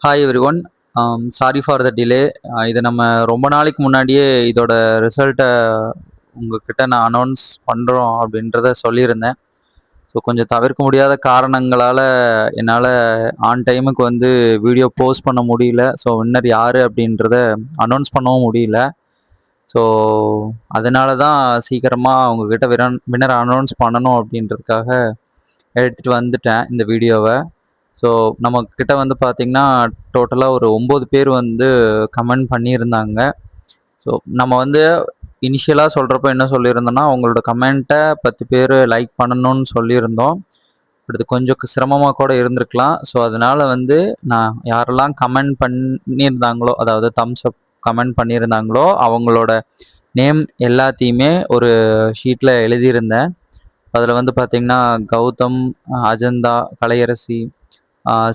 Hi everyone. Sorry for the delay. இது நம்ம ரொம்ப நாளைக்கு முன்னாடியே இதோட ரிசல்ட்டை உங்ககிட்ட நான் அனௌன்ஸ் பண்ணுறோம் அப்படின்றத சொல்லியிருந்தேன். ஸோ கொஞ்சம் தவிர்க்க முடியாத காரணங்களால் என்னால் ஆன் டைமுக்கு வந்து வீடியோ போஸ்ட் பண்ண முடியல. ஸோ வின்னர் யார் அப்படின்றத அனௌன்ஸ் பண்ணவும் முடியல. ஸோ அதனால தான் சீக்கிரமாக உங்ககிட்ட வின்னர் அனௌன்ஸ் பண்ணணும் அப்படின்றதுக்காக எடுத்துகிட்டு வந்துட்டேன் இந்த வீடியோவை. ஸோ நம்மக்கிட்ட வந்து பார்த்திங்கன்னா டோட்டலாக ஒரு 9 பேர் வந்து கமெண்ட் பண்ணியிருந்தாங்க. ஸோ நம்ம வந்து இனிஷியலாக சொல்கிறப்ப என்ன சொல்லியிருந்தோம்னா, உங்களோட கமெண்ட்டை 10 பேர் லைக் பண்ணணும்னு சொல்லியிருந்தோம். இது கொஞ்சம் சிரமமாக கூட இருந்திருக்கலாம். ஸோ அதனால் வந்து நான் யாரெல்லாம் கமெண்ட் பண்ணியிருந்தாங்களோ, அதாவது தம்ஸ் அப் கமெண்ட் பண்ணியிருந்தாங்களோ அவங்களோட நேம் எல்லாத்தையுமே ஒரு ஷீட்டில் எழுதியிருந்தேன். அதில் வந்து பார்த்திங்கன்னா கௌதம், அஜந்தா, கலையரசி,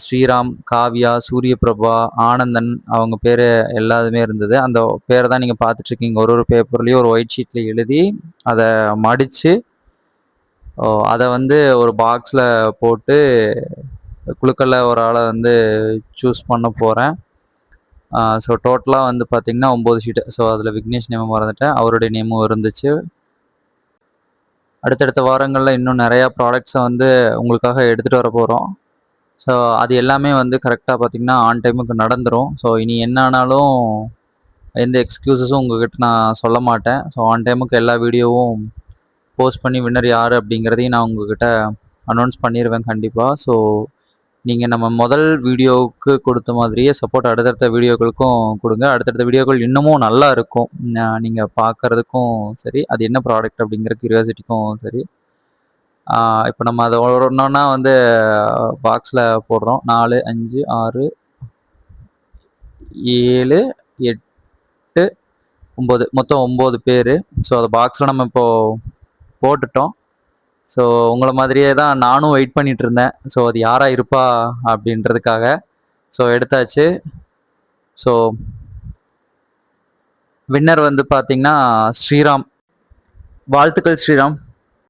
ஸ்ரீராம், காவ்யா, சூரியபிரபா, ஆனந்தன் அவங்க பேர் எல்லாத்துமே இருந்தது. அந்த பேரை தான் நீங்கள் பார்த்துட்ருக்கீங்க. ஒரு பேப்பர்லேயும் ஒரு ஒயிட் ஷீட்டில் எழுதி அதை மடித்து அதை வந்து ஒரு பாக்ஸில் போட்டு குழுக்களில் ஒரு ஆளை வந்து சூஸ் பண்ண போகிறேன். ஸோ டோட்டலாக வந்து பார்த்திங்கன்னா 9 ஷீட்டு. ஸோ அதில் விக்னேஷ் நேமும் மறந்துட்டேன், அவருடைய நேமும் இருந்துச்சு. அடுத்தடுத்த வாரங்களில் இன்னும் நிறையா ப்ராடக்ட்ஸை வந்து உங்களுக்காக எடுத்துகிட்டு வர போகிறோம். ஸோ அது எல்லாமே வந்து கரெக்டாக பார்த்திங்கன்னா ஆன் டைமுக்கு நடந்துடும். ஸோ இனி என்ன ஆனாலும் எந்த எக்ஸ்கியூஸஸும் உங்கள்கிட்ட நான் சொல்ல மாட்டேன். ஸோ ஆன் டைமுக்கு எல்லா வீடியோவும் போஸ்ட் பண்ணி வின்னர் யார் அப்படிங்கிறதையும் நான் உங்கள்கிட்ட அனௌன்ஸ் பண்ணிடுவேன் கண்டிப்பாக. ஸோ நீங்கள் நம்ம முதல் வீடியோவுக்கு கொடுத்த மாதிரியே சப்போர்ட் அடுத்தடுத்த வீடியோக்களுக்கும் கொடுங்க. அடுத்தடுத்த வீடியோக்கள் இன்னமும் நல்லா இருக்கும். நீங்கள் பார்க்குறதுக்கும் சரி, அது என்ன ப்ராடக்ட் அப்படிங்கிற கியூரியாசிட்டிக்கும் சரி. இப்போ நம்ம அதை ஒன்றா வந்து பாக்ஸில் போடுறோம். 4, 5, 6, 7, 8, 9 மொத்தம் 9 பேர். ஸோ அதை பாக்ஸில் நம்ம இப்போது போட்டுட்டோம். ஸோ உங்களை மாதிரியே தான் நானும் வெயிட் பண்ணிகிட்டு இருந்தேன். ஸோ அது யாராக இருப்பா அப்படின்றதுக்காக. ஸோ எடுத்தாச்சு. ஸோ வின்னர் வந்து பார்த்திங்கன்னா ஸ்ரீராம். வாழ்த்துக்கள் ஸ்ரீராம்.